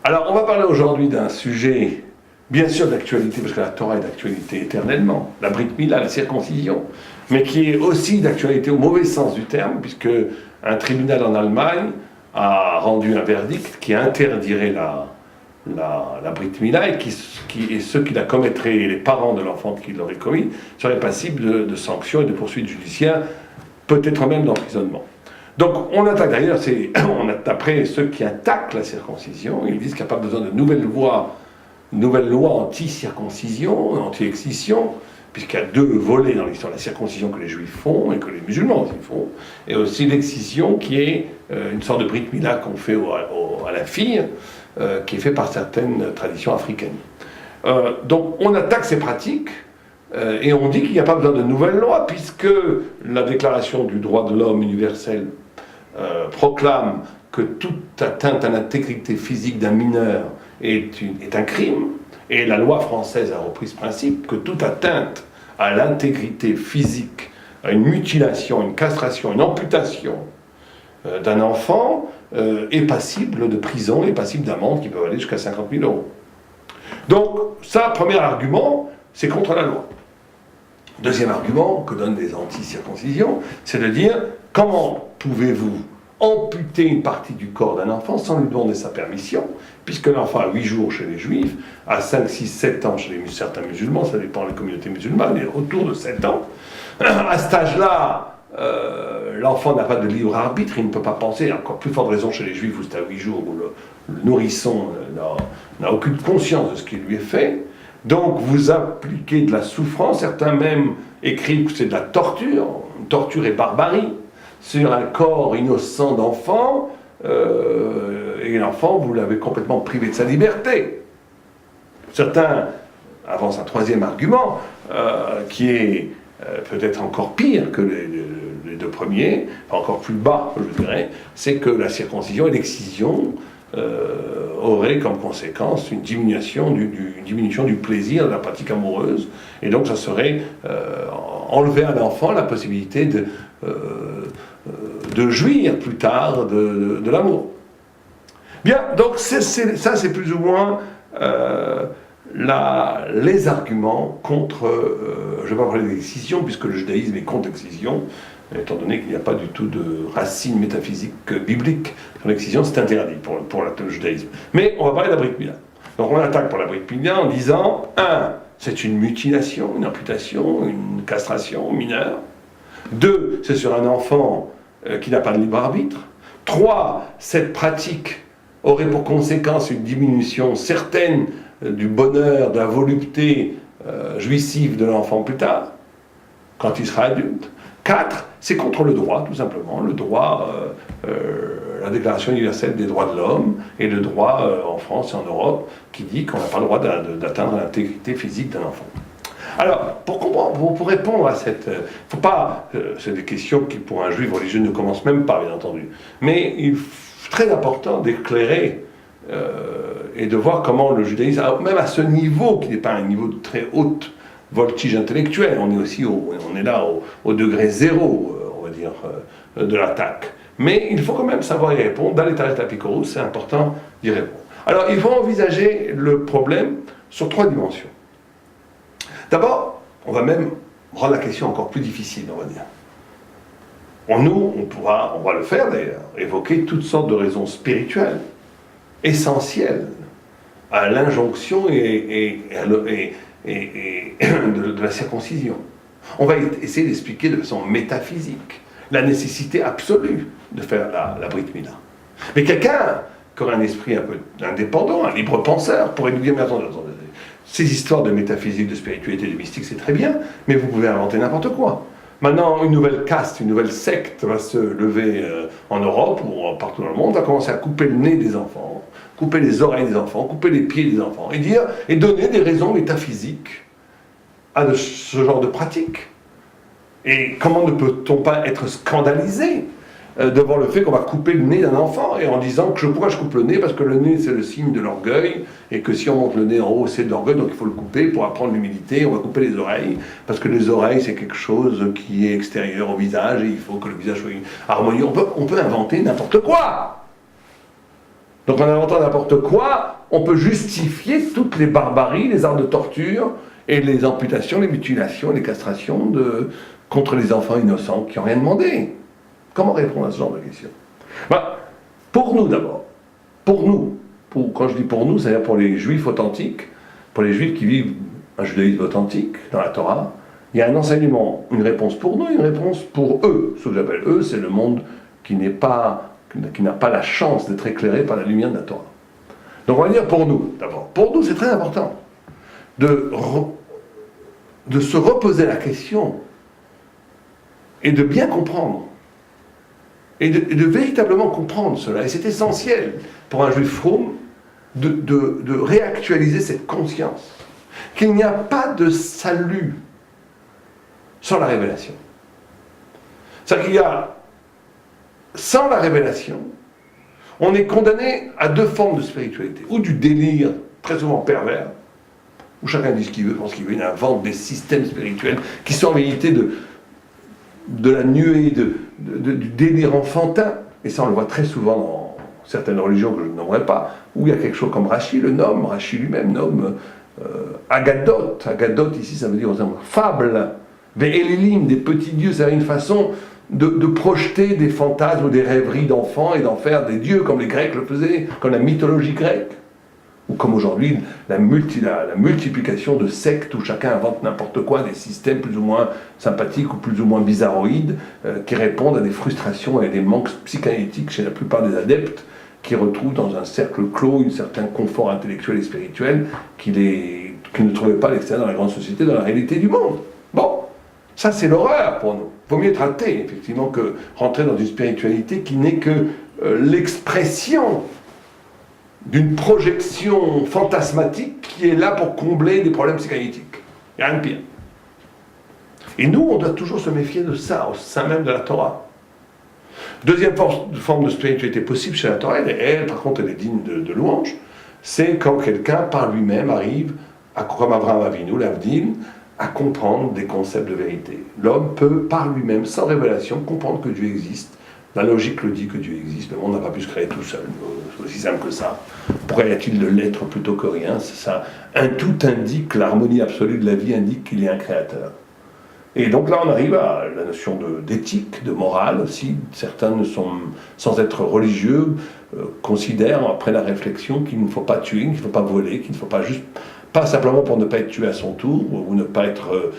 Alors, on va parler aujourd'hui d'un sujet, bien sûr d'actualité, parce que la Torah est d'actualité éternellement, la Brit Mila, la circoncision, mais qui est aussi d'actualité au mauvais sens du terme, puisque un tribunal en Allemagne a rendu un verdict qui interdirait la Brit Mila et ceux qui la commettraient, les parents de l'enfant qui l'aurait commis, seraient passibles de sanctions et de poursuites judiciaires, peut-être même d'emprisonnement. Donc on attaque d'ailleurs, d'après ceux qui attaquent la circoncision, ils disent qu'il n'y a pas besoin de nouvelles lois anti-circoncision, anti-excision, puisqu'il y a deux volets dans l'histoire, la circoncision que les juifs font et que les musulmans aussi font, et aussi l'excision qui est une sorte de brit mila qu'on fait à la fille, qui est fait par certaines traditions africaines. Donc on attaque ces pratiques, et on dit qu'il n'y a pas besoin de nouvelles lois, puisque la Déclaration du droit de l'homme universel proclame que toute atteinte à l'intégrité physique d'un mineur est un crime, et la loi française a repris ce principe, que toute atteinte à l'intégrité physique, à une mutilation, une castration, une amputation d'un enfant est passible de prison, est passible d'amende qui peut aller jusqu'à 50 000 euros. Donc, ça, premier argument, c'est contre la loi. Deuxième argument que donnent les anti-circoncisions, c'est de dire comment pouvez-vous amputer une partie du corps d'un enfant sans lui demander sa permission, puisque l'enfant a 8 jours chez les juifs, à 5, 6, 7 ans chez certains musulmans, ça dépend des communautés musulmanes, et autour de 7 ans. À cet âge-là, l'enfant n'a pas de libre arbitre, il ne peut pas penser, encore plus forte raison chez les juifs où c'est à 8 jours, où le nourrisson n'a aucune conscience de ce qui lui est fait. Donc vous appliquez de la souffrance, certains même écrivent que c'est de la torture, torture et barbarie, sur un corps innocent d'enfant, et l'enfant, vous l'avez complètement privé de sa liberté. Certains avancent un troisième argument, qui est peut-être encore pire que les deux premiers, encore plus bas, je dirais, c'est que la circoncision et l'excision aurait comme conséquence une diminution du plaisir de la pratique amoureuse, et donc ça serait enlever à l'enfant la possibilité de jouir plus tard de l'amour. Bien, donc ça c'est plus ou moins les arguments contre, je ne vais pas parler d'excision puisque le judaïsme est contre l'excision, étant donné qu'il n'y a pas du tout de racine métaphysique biblique sur l'excision, c'est interdit pour le judaïsme. Mais on va parler de la Brit Mila. Donc on attaque pour la Brit Mila en disant, 1, c'est une mutilation, une amputation, une castration mineure. 2, c'est sur un enfant qui n'a pas de libre arbitre. 3, cette pratique aurait pour conséquence une diminution certaine du bonheur, de la volupté jouissive de l'enfant plus tard, quand il sera adulte. 4, c'est contre le droit, tout simplement, le droit, la Déclaration universelle des droits de l'homme et le droit en France et en Europe qui dit qu'on n'a pas le droit d'atteindre l'intégrité physique d'un enfant. Alors, pour répondre à cette... faut pas, c'est des questions qui, pour un juif religieux, ne commencent même pas, bien entendu. Mais il est très important d'éclairer et de voir comment le judaïsme, même à ce niveau, qui n'est pas un niveau de très haute voltige intellectuelle, on est là au degré zéro, on va dire, de l'attaque. Mais il faut quand même savoir y répondre. Dans l'état Epicurus, c'est important d'y répondre. Alors, il faut envisager le problème sur 3 dimensions. D'abord, on va même rendre la question encore plus difficile, on va dire. On va le faire d'ailleurs, évoquer toutes sortes de raisons spirituelles, essentielles à l'injonction et de la circoncision. On va essayer d'expliquer de façon métaphysique la nécessité absolue de faire la Brit Mila. Mais quelqu'un qui aurait un esprit un peu indépendant, un libre penseur, pourrait nous dire, mais attendez, ces histoires de métaphysique, de spiritualité, de mystique, c'est très bien, mais vous pouvez inventer n'importe quoi. Maintenant, une nouvelle caste, une nouvelle secte va se lever en Europe ou partout dans le monde, va commencer à couper le nez des enfants, couper les oreilles des enfants, couper les pieds des enfants, et donner des raisons métaphysiques à ce genre de pratique. Et comment ne peut-on pas être scandalisé devant le fait qu'on va couper le nez d'un enfant, et en disant pourquoi je coupe le nez, parce que le nez c'est le signe de l'orgueil, et que si on monte le nez en haut c'est de l'orgueil, donc il faut le couper pour apprendre l'humilité. On va couper les oreilles, parce que les oreilles c'est quelque chose qui est extérieur au visage, et il faut que le visage soit harmonieux. On peut inventer n'importe quoi. Donc en inventant n'importe quoi, on peut justifier toutes les barbaries, les arts de torture, et les amputations, les mutilations, les castrations contre les enfants innocents qui n'ont rien demandé. Comment répondre à ce genre de questions? Pour nous d'abord, quand je dis pour nous, c'est-à-dire pour les juifs authentiques, pour les juifs qui vivent un judaïsme authentique dans la Torah, il y a un enseignement, une réponse pour nous, une réponse pour eux. Ce que j'appelle eux, c'est le monde qui n'a pas la chance d'être éclairé par la lumière de la Torah. Donc on va dire pour nous d'abord. Pour nous, c'est très important de se reposer la question et de bien comprendre. Et de véritablement comprendre cela. Et c'est essentiel pour un juif fromm de réactualiser cette conscience. Qu'il n'y a pas de salut sans la révélation. C'est-à-dire qu'il y a, sans la révélation, on est condamné à deux formes de spiritualité. Ou du délire, très souvent pervers, où chacun dit ce qu'il veut, pense qu'il veut, il invente des systèmes spirituels qui sont en réalité de la nuée, du délire enfantin. Et ça, on le voit très souvent dans certaines religions que je ne nommerai pas, où il y a quelque chose comme Rashi le nomme, Rashi lui-même nomme Agadot. Agadot, ici, ça veut dire fable. Ve'elilim, des petits dieux, c'est une façon de projeter des fantasmes ou des rêveries d'enfants et d'en faire des dieux, comme les Grecs le faisaient, comme la mythologie grecque. Ou comme aujourd'hui, la multiplication de sectes où chacun invente n'importe quoi, des systèmes plus ou moins sympathiques ou plus ou moins bizarroïdes, qui répondent à des frustrations et à des manques psychanalytiques chez la plupart des adeptes, qui retrouvent dans un cercle clos un certain confort intellectuel et spirituel qu'ils ne trouvaient pas à l'extérieur dans la grande société, dans la réalité du monde. Bon, ça c'est l'horreur pour nous. Il vaut mieux être athée, effectivement, que rentrer dans une spiritualité qui n'est que l'expression d'une projection fantasmatique qui est là pour combler des problèmes psychanalytiques. Il n'y a rien de pire. Et nous, on doit toujours se méfier de ça, au sein même de la Torah. Deuxième forme de spiritualité possible chez la Torah, elle par contre, elle est digne de louange, c'est quand quelqu'un, par lui-même, arrive, comme Abraham Avinu, l'Avdil, à comprendre des concepts de vérité. L'homme peut, par lui-même, sans révélation, comprendre que Dieu existe. La logique le dit que Dieu existe, le monde n'a pas pu se créer tout seul, c'est aussi simple que ça. Pourquoi y a-t-il de l'être plutôt que rien? C'est ça. Un tout indique, l'harmonie absolue de la vie indique qu'il y a un créateur. Et donc là on arrive à la notion d'éthique, de morale aussi. Certains sans être religieux, considèrent après la réflexion qu'il ne faut pas tuer, qu'il ne faut pas voler, qu'il ne faut pas simplement pour ne pas être tué à son tour, ou ne pas être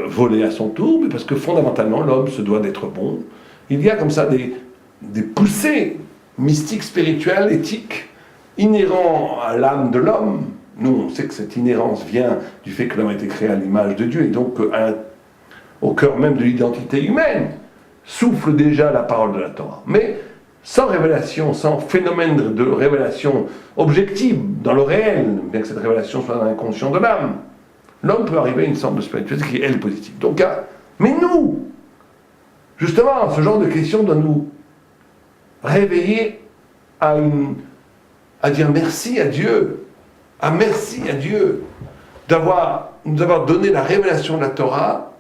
volé à son tour, mais parce que fondamentalement l'homme se doit d'être bon. Il y a comme ça des poussées mystiques, spirituelles, éthiques, inhérents à l'âme de l'homme. Nous, on sait que cette inhérence vient du fait que l'homme a été créé à l'image de Dieu, et donc au cœur même de l'identité humaine, souffle déjà la parole de la Torah. Mais sans révélation, sans phénomène de révélation objective, dans le réel, bien que cette révélation soit dans l'inconscient de l'âme, l'homme peut arriver à une sorte de spiritualité qui est, elle, positive. Donc, mais nous, justement, ce genre de questions doit nous réveiller à dire merci à Dieu, merci à Dieu nous avoir donné la révélation de la Torah,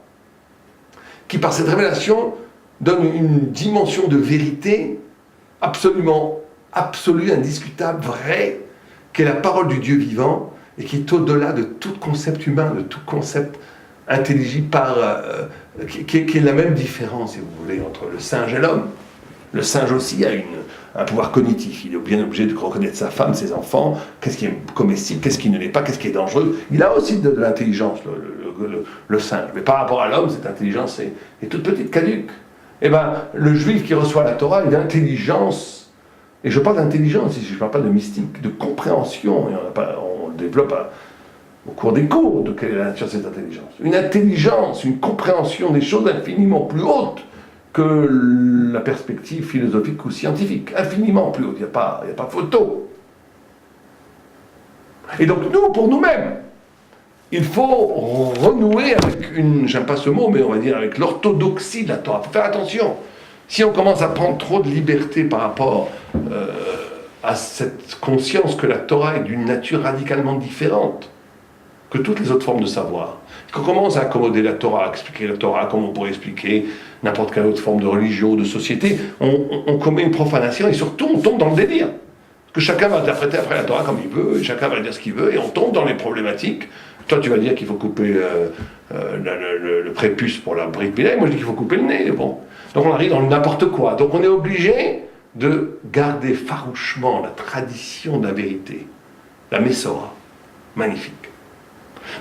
qui par cette révélation donne une dimension de vérité absolument absolue, indiscutable, vraie, qui est la parole du Dieu vivant et qui est au-delà de tout concept humain, de tout concept intelligible qui est la même différence, si vous voulez, entre le singe et l'homme. Le singe aussi a un pouvoir cognitif. Il est bien obligé de reconnaître sa femme, ses enfants, qu'est-ce qui est comestible, qu'est-ce qui ne l'est pas, qu'est-ce qui est dangereux. Il a aussi de l'intelligence, le singe. Mais par rapport à l'homme, cette intelligence est toute petite, caduque. Eh bien, le juif qui reçoit la Torah, il a l'intelligence, et je parle d'intelligence ici, je ne parle pas de mystique, de compréhension, et on le développe au cours des cours de quelle est la nature de cette intelligence. Une intelligence, une compréhension des choses infiniment plus haute que la perspective philosophique ou scientifique. Infiniment plus haute, il n'y a pas photo. Et donc nous, pour nous-mêmes, il faut renouer avec j'aime pas ce mot, mais on va dire avec l'orthodoxie de la Torah. Il faut faire attention. Si on commence à prendre trop de liberté par rapport à cette conscience que la Torah est d'une nature radicalement différente que toutes les autres formes de savoir, qu'on commence à accommoder la Torah, à expliquer la Torah comme on pourrait expliquer n'importe quelle autre forme de religion ou de société, on commet une profanation et surtout on tombe dans le délire. que chacun va interpréter après la Torah comme il veut, et chacun va dire ce qu'il veut, et on tombe dans les problématiques. Toi, tu vas dire qu'il faut couper le prépuce pour la brit milah, moi je dis qu'il faut couper le nez. Bon. Donc on arrive dans n'importe quoi. Donc on est obligé de garder farouchement la tradition de la vérité, la Messora, magnifique.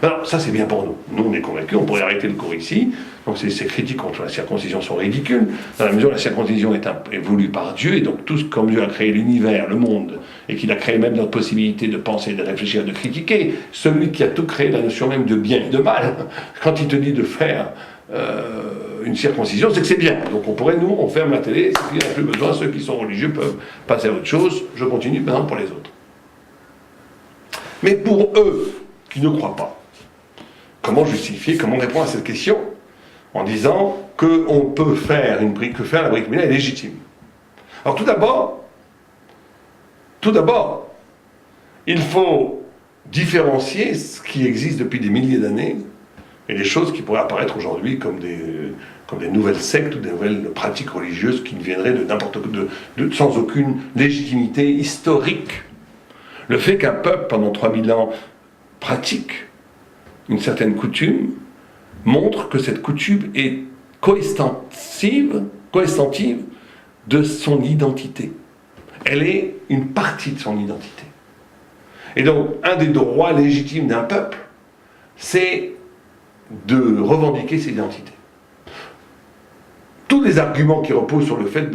Alors ça c'est bien pour nous. Nous on est convaincus, on pourrait arrêter le cours ici. Donc ces critiques contre la circoncision sont ridicules, dans la mesure où la circoncision est voulue par Dieu, et donc tout comme Dieu a créé l'univers, le monde, et qu'il a créé même notre possibilité de penser, de réfléchir, de critiquer, celui qui a tout créé, la notion même de bien et de mal, quand il te dit de faire une circoncision, c'est que c'est bien. Donc on pourrait, nous, on ferme la télé, s'il n'y a plus besoin, ceux qui sont religieux peuvent passer à autre chose, je continue maintenant pour les autres. Mais pour eux, qui ne croient pas, comment justifier, comment répondre à cette question en disant qu'on peut faire que faire la brit milah est légitime. Alors tout d'abord, il faut différencier ce qui existe depuis des milliers d'années et les choses qui pourraient apparaître aujourd'hui comme des nouvelles sectes ou des nouvelles pratiques religieuses qui viendraient de n'importe sans aucune légitimité historique. Le fait qu'un peuple, pendant 3000 ans, pratique une certaine coutume, montre que cette coutume est coextensive de son identité. Elle est une partie de son identité. Et donc, un des droits légitimes d'un peuple, c'est de revendiquer ses identités. Tous les arguments qui reposent sur le fait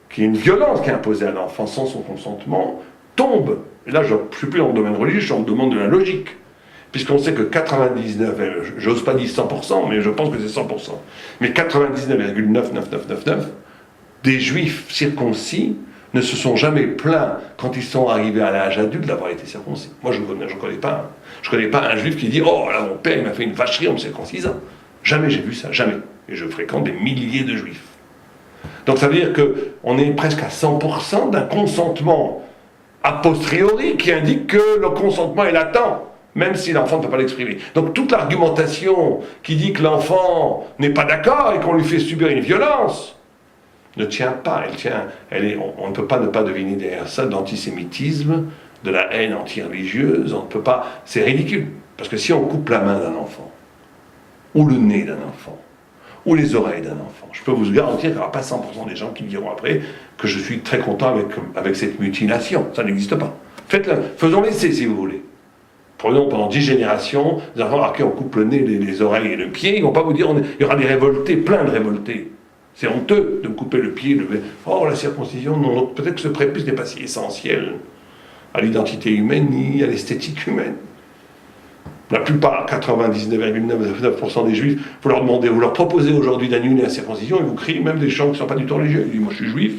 qu'il y a une violence qui est imposée à l'enfant sans son consentement tombent. Et là, je ne suis plus dans le domaine religieux, je suis dans le domaine de la logique. Puisqu'on sait que 99, j'ose pas dire 100%, mais je pense que c'est 100%, mais 99,99999 des juifs circoncis ne se sont jamais plaints quand ils sont arrivés à l'âge adulte d'avoir été circoncis. Moi, je ne connais pas un juif qui dit « Oh, là, mon père, il m'a fait une vacherie en me circoncisant. » Jamais j'ai vu ça, jamais. Et je fréquente des milliers de juifs. Donc ça veut dire qu'on est presque à 100% d'un consentement a posteriori qui indique que le consentement est latent, même si l'enfant ne peut pas l'exprimer. Donc toute l'argumentation qui dit que l'enfant n'est pas d'accord et qu'on lui fait subir une violence ne tient pas. On ne peut pas ne pas deviner derrière ça de l'antisémitisme, de la haine anti-religieuse. On ne peut pas. C'est ridicule. Parce que si on coupe la main d'un enfant, ou le nez d'un enfant, ou les oreilles d'un enfant, je peux vous garantir qu'il n'y aura pas 100% des gens qui diront après que je suis très content avec cette mutilation. Ça n'existe pas. Faites-le. Faisons l'essai si vous voulez. Prenons pendant 10 générations, les enfants à qui on coupe le nez, les oreilles et le pied, ils ne vont pas vous dire, il y aura des révoltés, plein de révoltés. C'est honteux de me couper le pied, oh la circoncision, non, peut-être que ce prépuce n'est pas si essentiel à l'identité humaine ni à l'esthétique humaine. La plupart, 99,9% des juifs, vous leur proposez aujourd'hui d'annuler la circoncision, ils vous crient, même des gens qui ne sont pas du tout religieux, ils disent, moi je suis juif,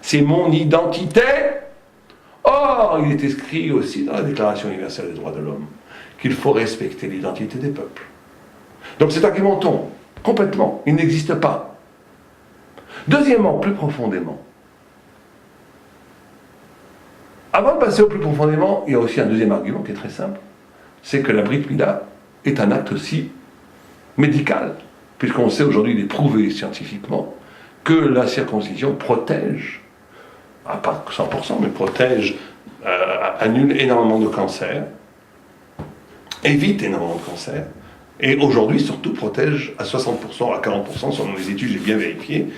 c'est mon identité. Or, il est écrit aussi dans la Déclaration universelle des droits de l'homme qu'il faut respecter l'identité des peuples. Donc cet argument tombe complètement, il n'existe pas. Deuxièmement, plus profondément, avant de passer au plus profondément, il y a aussi un deuxième argument qui est très simple, c'est que la brit milah est un acte aussi médical, puisqu'on sait aujourd'hui, il est prouvé scientifiquement, que la circoncision protège, pas 100%, mais protège, annule énormément de cancers, évite énormément de cancers, et aujourd'hui surtout protège à 60%, à 40%, selon les études, j'ai bien vérifié,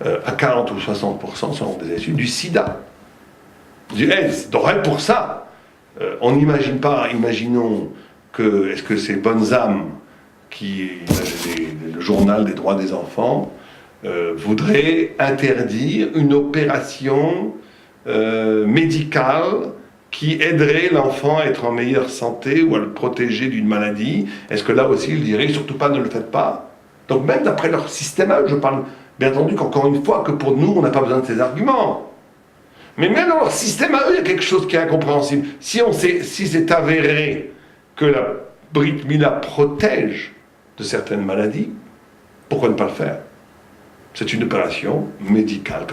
à 40 ou 60% selon des études, du sida, du AIDS. Donc rien pour ça, on n'imagine pas, imaginons que, est-ce que ces bonnes âmes, le journal des droits des enfants, voudraient interdire une opération médicale qui aiderait l'enfant à être en meilleure santé ou à le protéger d'une maladie. Est-ce que là aussi, ils diraient, surtout pas, ne le faites pas? Donc même d'après leur système à eux, je parle bien entendu qu'encore une fois, que pour nous, on n'a pas besoin de ces arguments. Mais même dans leur système à eux, il y a quelque chose qui est incompréhensible. Si c'est avéré que la brit milah protège de certaines maladies, pourquoi ne pas le faire? C'est une opération médicale,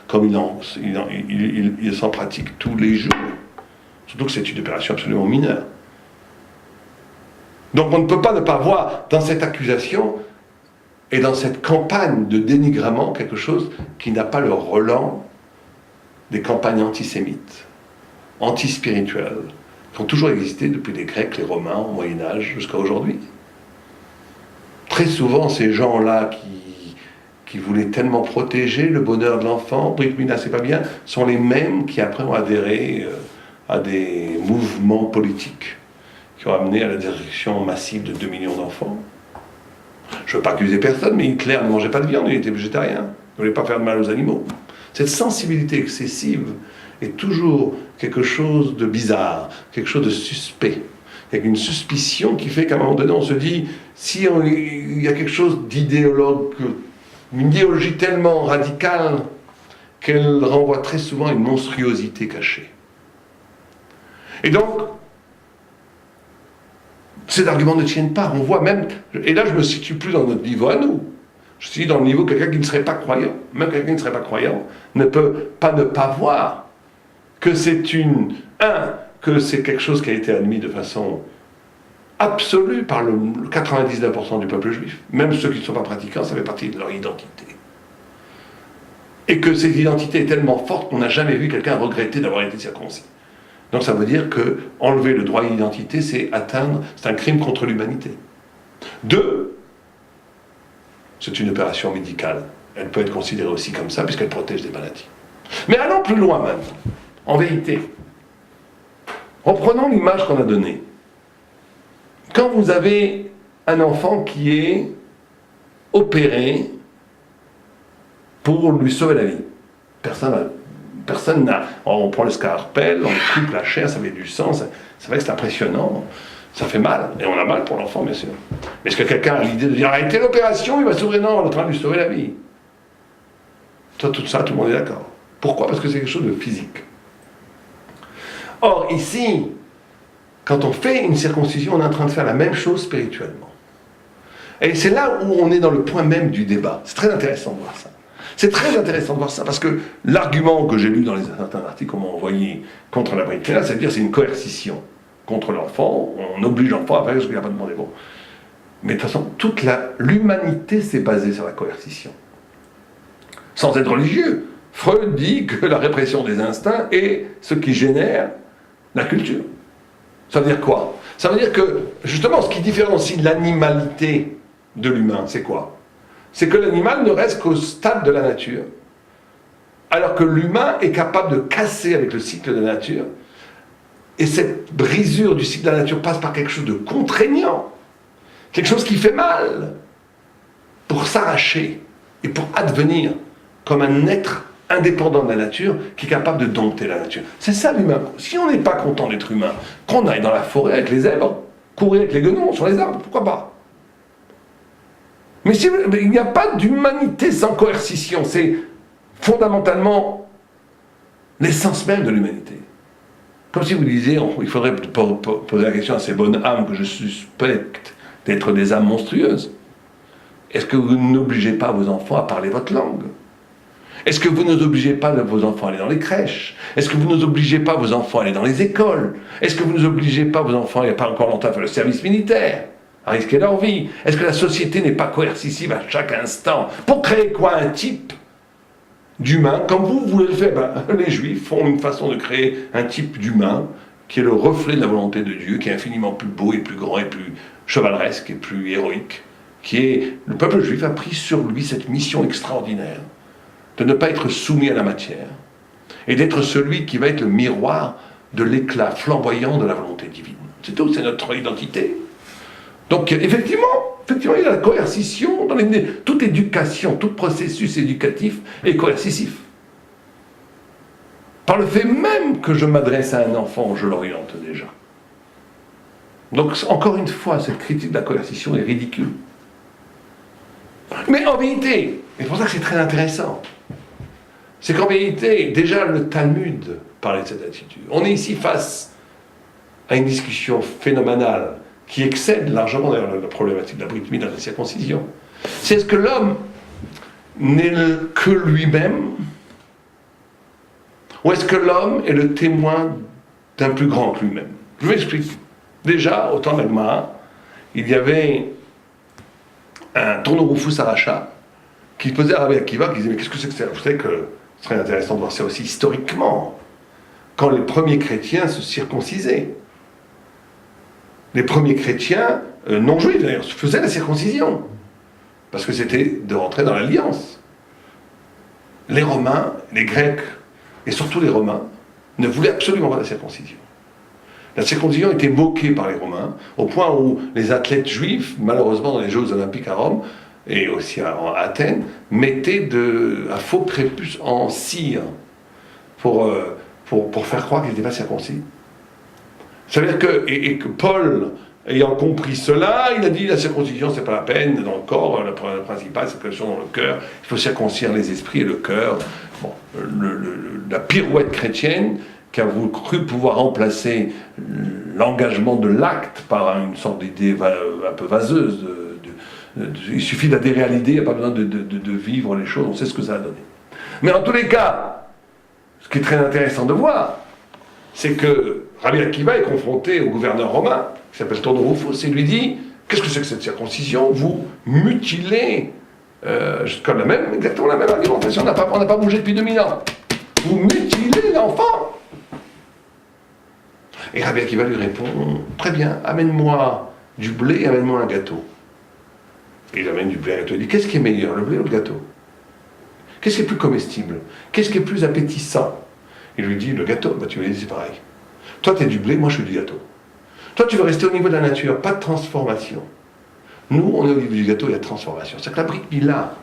comme il s'en pratique tous les jours. Surtout que c'est une opération absolument mineure. Donc on ne peut pas ne pas voir dans cette accusation et dans cette campagne de dénigrement quelque chose qui n'a pas le relent des campagnes antisémites. antispirituelles qui ont toujours existé depuis les Grecs, les Romains, au Moyen-Âge, jusqu'à aujourd'hui. Très souvent, ces gens-là qui voulaient tellement protéger le bonheur de l'enfant, Brit Mila, c'est pas bien, sont les mêmes qui après ont adhéré à des mouvements politiques qui ont amené à la destruction massive de 2 millions d'enfants. Je ne veux pas accuser personne, mais Hitler ne mangeait pas de viande, il était végétarien. Il ne voulait pas faire de mal aux animaux. Cette sensibilité excessive est toujours quelque chose de bizarre, quelque chose de suspect. Il y a une suspicion qui fait qu'à un moment donné, on se dit, si il y a quelque chose d'idéologue, une idéologie tellement radicale qu'elle renvoie très souvent à une monstruosité cachée. Et donc, ces arguments ne tiennent pas. On voit même, et là je ne me situe plus dans notre niveau à nous, je suis dans le niveau de quelqu'un qui ne serait pas croyant. Même quelqu'un qui ne serait pas croyant ne peut pas ne pas voir que c'est que c'est quelque chose qui a été admis de façon absolue par le 99% du peuple juif. Même ceux qui ne sont pas pratiquants, ça fait partie de leur identité. Et que cette identité est tellement forte qu'on n'a jamais vu quelqu'un regretter d'avoir été circoncis. Donc ça veut dire que enlever le droit à l'identité, c'est un crime contre l'humanité. 2, c'est une opération médicale. Elle peut être considérée aussi comme ça, puisqu'elle protège des maladies. Mais allons plus loin maintenant. En vérité, reprenons l'image qu'on a donnée. Quand vous avez un enfant qui est opéré pour lui sauver la vie, personne n'a. On prend le scalpel, on coupe la chair, ça fait du sang, c'est vrai que c'est impressionnant, ça fait mal, et on a mal pour l'enfant, bien sûr. Mais est-ce que quelqu'un a l'idée de dire arrêtez l'opération, il va s'ouvrir? Non, on est en train de lui sauver la vie. Tout ça, tout le monde est d'accord. Pourquoi? Parce que c'est quelque chose de physique. Or, ici, quand on fait une circoncision, on est en train de faire la même chose spirituellement. Et c'est là où on est dans le point même du débat. C'est très intéressant de voir ça. C'est très intéressant de voir ça, parce que l'argument que j'ai lu dans certains articles qu'on m'a envoyé contre la Brit Mila, c'est de dire que c'est une coercition contre l'enfant, on oblige l'enfant à faire ce qu'il n'a pas demandé. Bon. Mais de toute façon, toute l'humanité s'est basée sur la coercition. Sans être religieux, Freud dit que la répression des instincts est ce qui génère la culture. Ça veut dire quoi? Ça veut dire que, justement, ce qui différencie l'animalité de l'humain, c'est quoi? C'est que l'animal ne reste qu'au stade de la nature, alors que l'humain est capable de casser avec le cycle de la nature, et cette brisure du cycle de la nature passe par quelque chose de contraignant, quelque chose qui fait mal, pour s'arracher et pour advenir comme un être indépendant de la nature qui est capable de dompter la nature. C'est ça l'humain. Si on n'est pas content d'être humain, qu'on aille dans la forêt avec les zèbres, courir avec les guenons sur les arbres, pourquoi pas? Mais il n'y a pas d'humanité sans coercition. C'est fondamentalement l'essence même de l'humanité. Comme si vous disiez, il faudrait poser la question à ces bonnes âmes que je suspecte d'être des âmes monstrueuses. Est-ce que vous n'obligez pas vos enfants à parler votre langue? Est-ce que vous n'obligez pas vos enfants à aller dans les crèches? Est-ce que vous n'obligez pas vos enfants à aller dans les écoles? Est-ce que vous n'obligez pas vos enfants, il n'y a pas encore longtemps, à faire le service militaire, à risquer leur vie? Est-ce que la société n'est pas coercitive à chaque instant? Pour créer quoi? Un type d'humain, comme vous voulez le faire. Les Juifs font une façon de créer un type d'humain qui est le reflet de la volonté de Dieu, qui est infiniment plus beau et plus grand et plus chevaleresque et plus héroïque, qui est... Le peuple juif a pris sur lui cette mission extraordinaire de ne pas être soumis à la matière et d'être celui qui va être le miroir de l'éclat flamboyant de la volonté divine. C'est tout, c'est notre identité. Donc effectivement, il y a la coercition dans toute éducation, tout processus éducatif est coercitif. Par le fait même que je m'adresse à un enfant, je l'oriente déjà. Donc encore une fois, cette critique de la coercition est ridicule. Mais en vérité, et c'est pour ça que c'est très intéressant, c'est qu'en vérité, déjà le Talmud parlait de cette attitude. On est ici face à une discussion phénoménale qui excède largement d'ailleurs la problématique de la Brit Mila, de la circoncision. C'est est-ce que l'homme n'est que lui-même, ou est-ce que l'homme est le témoin d'un plus grand que lui-même? Je m'explique. Déjà, au temps d'Agmara, il y avait un Tourneroufus Aracha qui posait à Rabbi Akiva, qui disait mais qu'est-ce que c'est que ça? Vous savez que ce serait intéressant de voir ça aussi historiquement. quand les premiers chrétiens se circoncisaient. Les premiers chrétiens, non juifs d'ailleurs, faisaient la circoncision. Parce que c'était de rentrer dans l'alliance. Les Romains, les Grecs, et surtout les Romains, ne voulaient absolument pas la circoncision. La circoncision était moquée par les Romains, au point où les athlètes juifs, malheureusement dans les Jeux Olympiques à Rome, et aussi à Athènes, mettaient un faux prépuce en cire pour faire croire qu'ils n'étaient pas circoncis. Ça veut dire que Paul, ayant compris cela, il a dit la circoncision c'est pas la peine dans le corps, le principal c'est que dans le cœur, il faut circoncire les esprits et le cœur. Bon, la pirouette chrétienne qui a cru pouvoir remplacer l'engagement de l'acte par une sorte d'idée un peu vaseuse. Il suffit d'adhérer à l'idée, il n'y a pas besoin de vivre les choses, on sait ce que ça a donné. Mais en tous les cas, ce qui est très intéressant de voir, c'est que Rabbi Akiva est confronté au gouverneur romain, qui s'appelle Thodorufus, et lui dit « Qu'est-ce que c'est que cette circoncision? Vous mutilez exactement la même argumentation, on n'a pas bougé depuis 2000 ans. Vous mutilez l'enfant !» Et Rabbi Akiva lui répond « Très bien, amène-moi du blé et amène-moi un gâteau. » Et il amène du blé et un gâteau. Il dit « Qu'est-ce qui est meilleur, le blé ou le gâteau? Qu'est-ce qui est plus comestible? Qu'est-ce qui est plus appétissant ?» Il lui dit « Le gâteau. » Bah, tu me dis « C'est pareil. Toi, tu es du blé, moi, je suis du gâteau. Toi, tu veux rester au niveau de la nature, pas de transformation. Nous, on est au niveau du gâteau, il y a transformation. C'est que la Brit Mila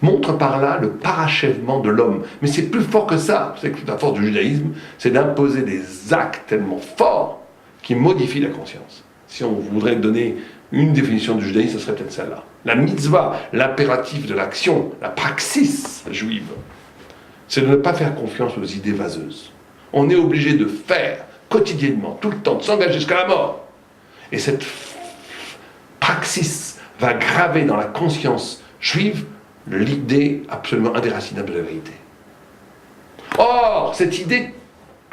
montre par là le parachèvement de l'homme. Mais c'est plus fort que ça. C'est que la force du judaïsme, c'est d'imposer des actes tellement forts qui modifient la conscience. Si on voudrait donner une définition du judaïsme, ce serait peut-être celle-là. La mitzvah, l'impératif de l'action, la praxis juive, c'est de ne pas faire confiance aux idées vaseuses. On est obligé de faire quotidiennement, tout le temps, de s'engager jusqu'à la mort. Et cette praxis va graver dans la conscience juive l'idée absolument indéracinable de la vérité. Or, cette idée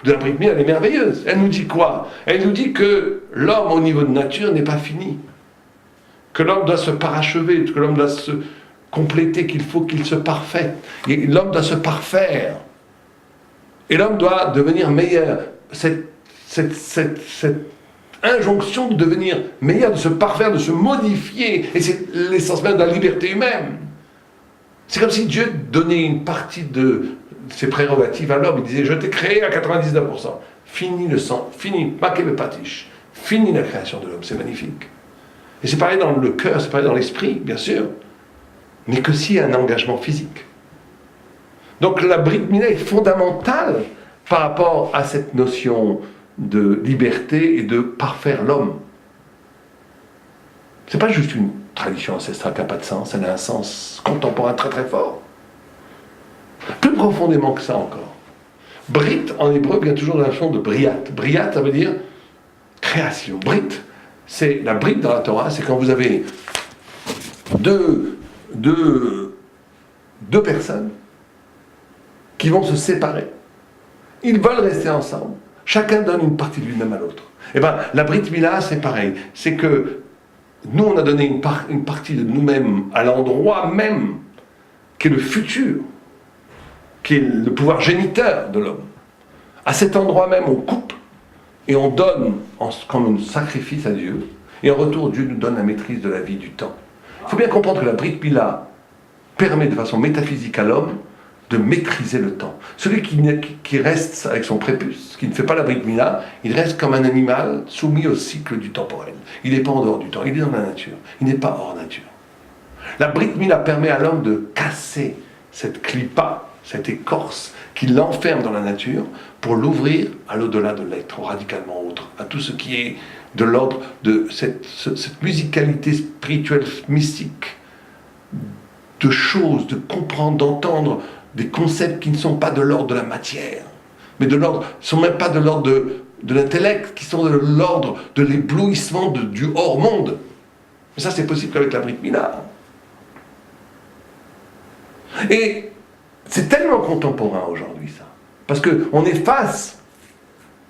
de la Brit Mila, elle est merveilleuse. Elle nous dit quoi? Elle nous dit que l'homme au niveau de nature n'est pas fini. Que l'homme doit se parachever, que l'homme doit se compléter, qu'il faut qu'il se parfaite. Et l'homme doit se parfaire. Et l'homme doit devenir meilleur. Cette injonction de devenir meilleur, de se parfaire, de se modifier, et c'est l'essence même de la liberté humaine. C'est comme si Dieu donnait une partie de ses prérogatives à l'homme. Il disait, je t'ai créé à 99%. Fini le sang, fini, makebe patish, fini la création de l'homme, c'est magnifique. Et c'est pareil dans le cœur, c'est pareil dans l'esprit, bien sûr, mais que s'il y a un engagement physique. Donc la Brit Mila est fondamentale par rapport à cette notion de liberté et de parfaire l'homme. C'est pas juste une tradition ancestrale qui n'a pas de sens, elle a un sens contemporain très très fort. Plus profondément que ça encore. Brit en hébreu vient toujours de la notion de briat. Briat, ça veut dire création. Brit, c'est la Brit dans la Torah, c'est quand vous avez deux personnes qui vont se séparer. Ils veulent rester ensemble. Chacun donne une partie de lui-même à l'autre. Et bien, la Brit Mila, c'est pareil. C'est que nous, on a donné une partie de nous-mêmes à l'endroit même qui est le futur, qui est le pouvoir géniteur de l'homme. À cet endroit même, on coupe et on donne comme un sacrifice à Dieu. Et en retour, Dieu nous donne la maîtrise de la vie, du temps. Il faut bien comprendre que la Brit Mila permet de façon métaphysique à l'homme de maîtriser le temps. Celui qui reste avec son prépuce, qui ne fait pas la Brit Mila, il reste comme un animal soumis au cycle du temporel. Il n'est pas en dehors du temps, il est dans la nature. Il n'est pas hors nature. La Brit Mila permet à l'homme de casser cette clipa, cette écorce qui l'enferme dans la nature pour l'ouvrir à l'au-delà de l'être, radicalement autre, à tout ce qui est de l'ordre de cette musicalité spirituelle mystique, de choses, de comprendre, d'entendre des concepts qui ne sont pas de l'ordre de la matière, mais de l'ordre, ne sont même pas de l'ordre de l'intellect, qui sont de l'ordre de l'éblouissement du hors-monde. Mais ça, c'est possible qu'avec la Brit Mila. Et c'est tellement contemporain aujourd'hui, ça. Parce qu'on est face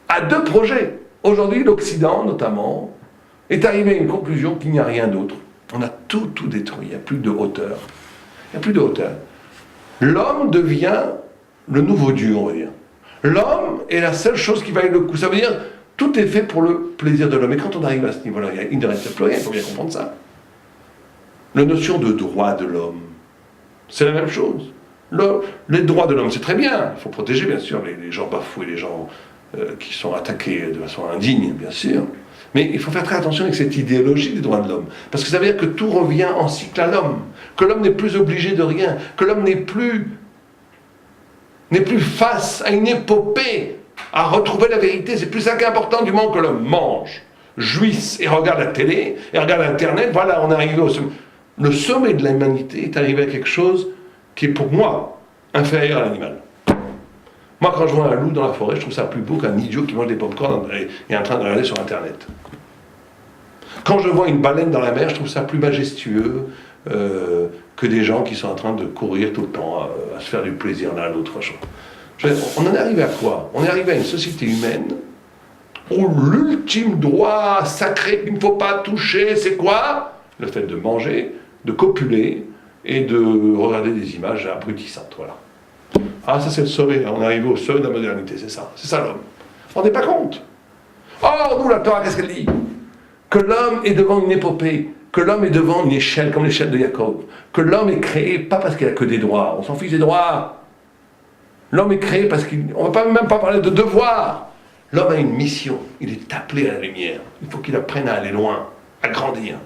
à deux projets. Aujourd'hui, l'Occident, notamment, est arrivé à une conclusion qu'il n'y a rien d'autre. On a tout détruit, il n'y a plus de hauteur. Il n'y a plus de hauteur. L'homme devient le nouveau Dieu, on va dire. L'homme est la seule chose qui vaille le coup. Ça veut dire, tout est fait pour le plaisir de l'homme. Et quand on arrive à ce niveau-là, il ne reste plus rien, il faut bien comprendre ça. La notion de droit de l'homme, c'est la même chose. Les droits de l'homme, c'est très bien. Il faut protéger, bien sûr, les gens bafoués, les gens qui sont attaqués de façon indigne, bien sûr. Mais il faut faire très attention avec cette idéologie des droits de l'homme. Parce que ça veut dire que tout revient en cycle à l'homme. Que l'homme n'est plus obligé de rien. Que l'homme n'est plus face à une épopée à retrouver la vérité. C'est plus ça qui est important du moment que l'homme mange, jouisse et regarde la télé, et regarde Internet. Voilà, on est arrivé au sommet. Le sommet de l'humanité est arrivé à quelque chose qui est pour moi inférieur à l'animal. Moi, quand je vois un loup dans la forêt, je trouve ça plus beau qu'un idiot qui mange des pop-corn et est en train de regarder sur Internet. Quand je vois une baleine dans la mer, je trouve ça plus majestueux que des gens qui sont en train de courir tout le temps, à se faire du plaisir l'un à l'autre. On en est arrivé à quoi? On est arrivé à une société humaine où l'ultime droit sacré qu'il ne faut pas toucher, c'est quoi? Le fait de manger, de copuler et de regarder des images abrutissantes. Voilà. Ah, ça c'est le sommet, on est arrivé au sommet de la modernité, c'est ça l'homme. Vous vous rendez pas compte? Oh, nous, la Torah, qu'est-ce qu'elle dit? Que l'homme est devant une épopée, que l'homme est devant une échelle, comme l'échelle de Jacob, que l'homme est créé, pas parce qu'il a que des droits, on s'en fiche des droits. L'homme est créé parce qu'on ne va même pas parler de devoir. L'homme a une mission, il est appelé à la lumière, il faut qu'il apprenne à aller loin, à grandir.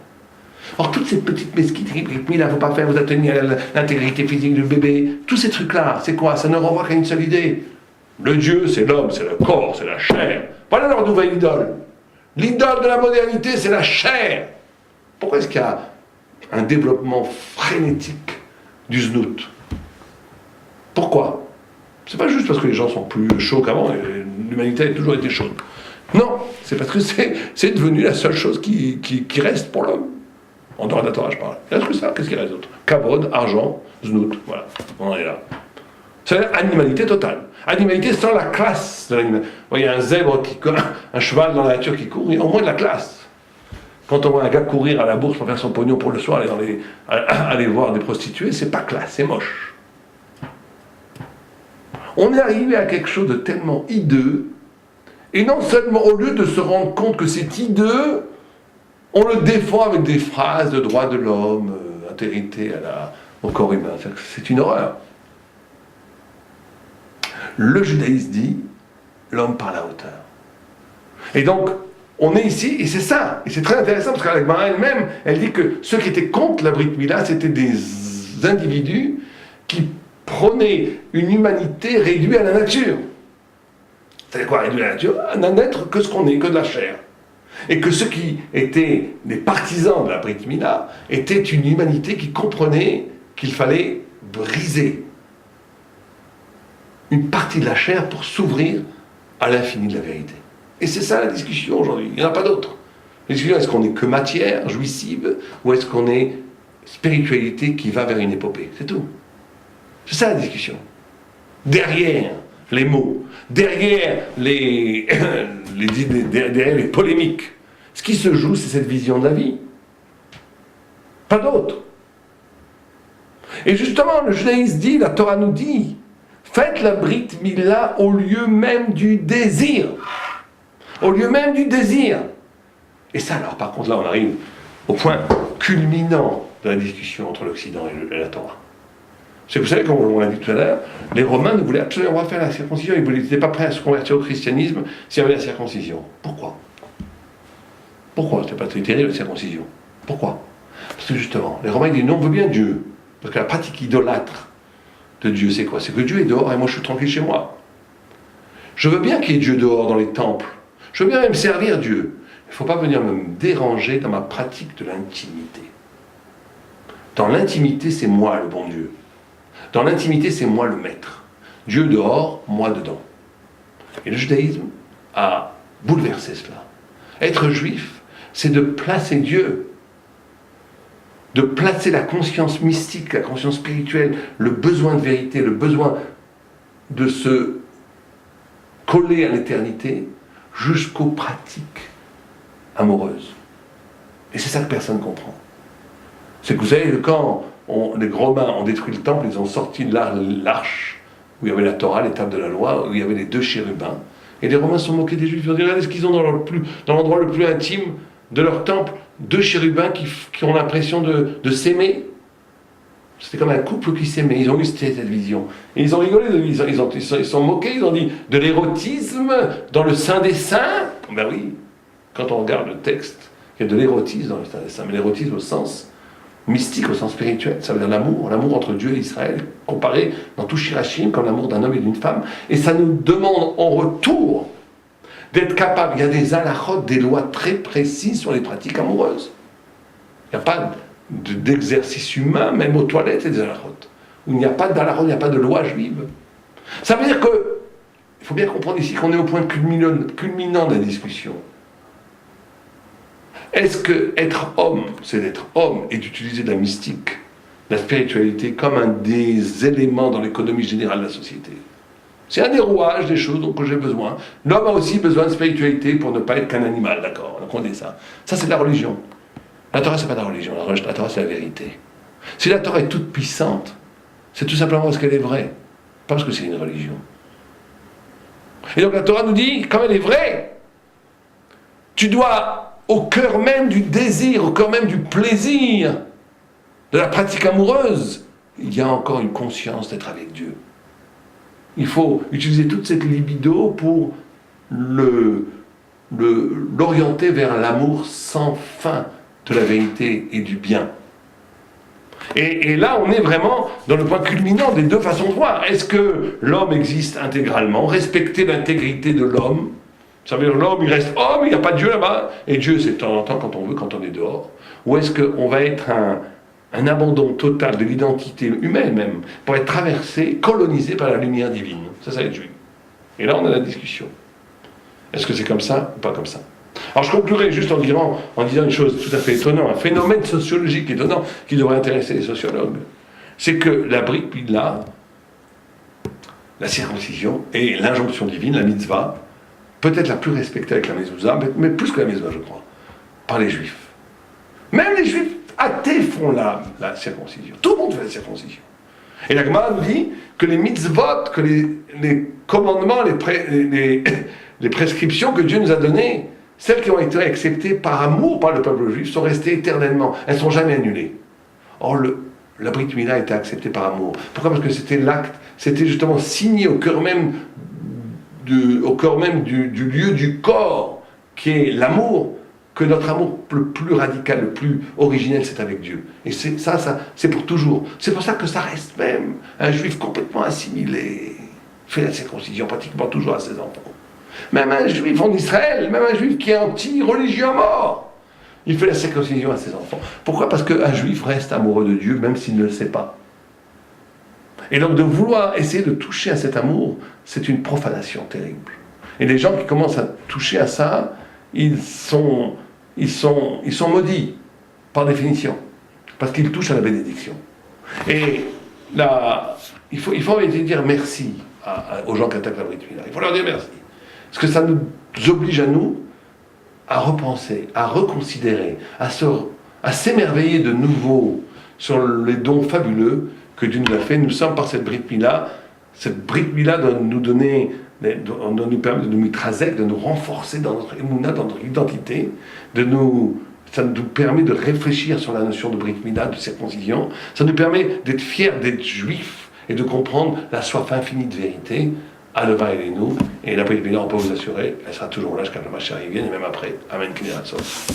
Or, toutes ces petites mesquineries, il ne faut pas faire, vous atteignez l'intégrité physique du bébé, tous ces trucs-là, c'est quoi? Ça ne renvoie qu'à une seule idée. Le Dieu, c'est l'homme, c'est le corps, c'est la chair. Voilà leur nouvelle idole. L'idole de la modernité, c'est la chair. Pourquoi est-ce qu'il y a un développement frénétique du znout? Pourquoi? C'est pas juste parce que les gens sont plus chauds qu'avant, l'humanité a toujours été chaude. Non, c'est parce que c'est devenu la seule chose qui reste pour l'homme. En dehors de la Torah, je parle. Il reste que ça, qu'est-ce qu'il reste d'autre? Kavod, argent, znout, voilà, on en est là. C'est animalité totale. Animalité sans la classe de l'animal. Il y a un zèbre, un cheval dans la nature qui court, il y a au moins de la classe. Quand on voit un gars courir à la bourse pour faire son pognon pour le soir, aller voir des prostituées, c'est pas classe, c'est moche. On est arrivé à quelque chose de tellement hideux, et non seulement au lieu de se rendre compte que c'est hideux, on le défend avec des phrases de droit de l'homme, intégrité au corps humain. C'est une horreur. Le judaïsme dit, l'homme par la hauteur. Et donc, on est ici, et c'est ça. Et c'est très intéressant, parce qu'avec Mara elle-même, elle dit que ceux qui étaient contre la Brit Mila, c'était des individus qui prônaient une humanité réduite à la nature. C'est quoi, réduite à la nature? À n'être que ce qu'on est, que de la chair. Et que ceux qui étaient des partisans de la Brit Mila étaient une humanité qui comprenait qu'il fallait briser une partie de la chair pour s'ouvrir à l'infini de la vérité. Et c'est ça la discussion aujourd'hui, il n'y en a pas d'autre. La discussion, est-ce qu'on est que matière jouissive, ou est-ce qu'on est spiritualité qui va vers une épopée? C'est tout. C'est ça la discussion. Derrière les mots, derrière derrière les polémiques, ce qui se joue, c'est cette vision de la vie. Pas d'autre. Et justement, le judaïsme dit, la Torah nous dit, faites la Brit Mila au lieu même du désir. Au lieu même du désir. Et ça, alors, par contre, là, on arrive au point culminant de la discussion entre l'Occident et la Torah. C'est que vous savez, comme on l'a dit tout à l'heure, les Romains ne voulaient absolument pas faire la circoncision. Ils n'étaient pas prêts à se convertir au christianisme s'il y avait la circoncision. Pourquoi? Pourquoi? C'était pas très terrible, la circoncision. Pourquoi? Parce que justement, les Romains disent non, on veut bien Dieu. Parce que la pratique idolâtre de Dieu, c'est quoi? C'est que Dieu est dehors et moi je suis tranquille chez moi. Je veux bien qu'il y ait Dieu dehors dans les temples. Je veux bien même servir Dieu. Il ne faut pas venir me déranger dans ma pratique de l'intimité. Dans l'intimité, c'est moi le bon Dieu. Dans l'intimité, c'est moi le maître. Dieu dehors, moi dedans. Et le judaïsme a bouleversé cela. Être juif, c'est de placer Dieu, de placer la conscience mystique, la conscience spirituelle, le besoin de vérité, le besoin de se coller à l'éternité jusqu'aux pratiques amoureuses. Et c'est ça que personne ne comprend. C'est que vous savez, quand les Romains ont détruit le temple, ils ont sorti l'arche où il y avait la Torah, l'étape de la loi, où il y avait les deux chérubins. Et les Romains se sont moqués des Juifs. Ils ont dit, regardez ce qu'ils ont dans l'endroit le plus intime de leur temple, deux chérubins qui ont l'impression de s'aimer. C'était comme un couple qui s'aimait. Ils ont eu cette vision. Et ils ont rigolé, ils sont moqués, ils ont dit de l'érotisme dans le Saint des Saints. Ben oui, quand on regarde le texte, il y a de l'érotisme dans le Saint des Saints, mais l'érotisme au sens mystique, au sens spirituel, ça veut dire l'amour entre Dieu et Israël, comparé dans tout Shirachim comme l'amour d'un homme et d'une femme. Et ça nous demande en retour d'être capable. Il y a des halachot, des lois très précises sur les pratiques amoureuses. Il n'y a pas d'exercice humain, même aux toilettes, et des halachot. Où il n'y a pas d'halachot, il n'y a pas de loi juive. Ça veut dire que, il faut bien comprendre ici qu'on est au point culminant de la discussion. Est-ce que être homme, c'est d'être homme et d'utiliser de la mystique, de la spiritualité comme un des éléments dans l'économie générale de la société? C'est un des rouages des choses dont j'ai besoin. L'homme a aussi besoin de spiritualité pour ne pas être qu'un animal, d'accord? Donc on dit ça. Ça, c'est de la religion. La Torah, c'est pas de la religion. La Torah, c'est la vérité. Si la Torah est toute puissante, c'est tout simplement parce qu'elle est vraie, pas parce que c'est une religion. Et donc la Torah nous dit, quand elle est vraie, tu dois, au cœur même du désir, au cœur même du plaisir, de la pratique amoureuse, il y a encore une conscience d'être avec Dieu. Il faut utiliser toute cette libido pour l'orienter vers l'amour sans fin de la vérité et du bien. Et là, on est vraiment dans le point culminant des deux façons de voir. Est-ce que l'homme existe intégralement, respecter l'intégrité de l'homme? Ça veut dire l'homme, il reste homme, il n'y a pas de Dieu là-bas, et Dieu, c'est de temps en temps quand on veut, quand on est dehors. Ou est-ce qu'on va être un abandon total de l'identité humaine même, pour être traversé, colonisé par la lumière divine? Ça va être juif. Et là, on a la discussion. Est-ce que c'est comme ça ou pas comme ça? Alors je conclurai juste en disant une chose tout à fait étonnante, un phénomène sociologique étonnant qui devrait intéresser les sociologues. C'est que la Brit Mila, la circoncision et l'injonction divine, la mitzvah, peut-être la plus respectée avec la mezouza, mais plus que la mezouza, je crois, par les juifs. Même les juifs athées font la circoncision. Tout le monde fait la circoncision. Et la Gemara nous dit que les mitzvot, que les commandements, les prescriptions que Dieu nous a données, celles qui ont été acceptées par amour par le peuple juif, sont restées éternellement. Elles ne sont jamais annulées. Or, la Brit Mila a été acceptée par amour. Pourquoi? Parce que c'était l'acte, c'était justement signé au cœur même du lieu du corps, qui est l'amour, que notre amour le plus radical, le plus originel, c'est avec Dieu. Et ça, c'est pour toujours. C'est pour ça que ça reste même un juif complètement assimilé, fait la circoncision pratiquement toujours à ses enfants. Même un juif en Israël, même un juif qui est anti-religieux à mort, il fait la circoncision à ses enfants. Pourquoi? Parce qu'un juif reste amoureux de Dieu, même s'il ne le sait pas. Et donc de vouloir essayer de toucher à cet amour, c'est une profanation terrible. Et les gens qui commencent à toucher à ça, ils sont maudits, par définition, parce qu'ils touchent à la bénédiction. Et là, il faut dire merci aux gens qui attaquent la Brit Mila. Il faut leur dire merci. Parce que ça nous oblige à nous à repenser, à reconsidérer, à s'émerveiller de nouveau sur les dons fabuleux que Dieu nous a fait. Nous sommes par cette Brit Mila. Cette Brit Mila doit nous donner, doit nous permettre de nous mitrazek, de nous renforcer dans notre émouna, dans notre identité, ça nous permet de réfléchir sur la notion de Brit Mila, de circoncision. Ça nous permet d'être fiers d'être juifs et de comprendre la soif infinie de vérité. Aleva et nous, et la Brit Mila, on peut vous assurer, elle sera toujours là jusqu'à le Mashiach vienne et même après. Amen.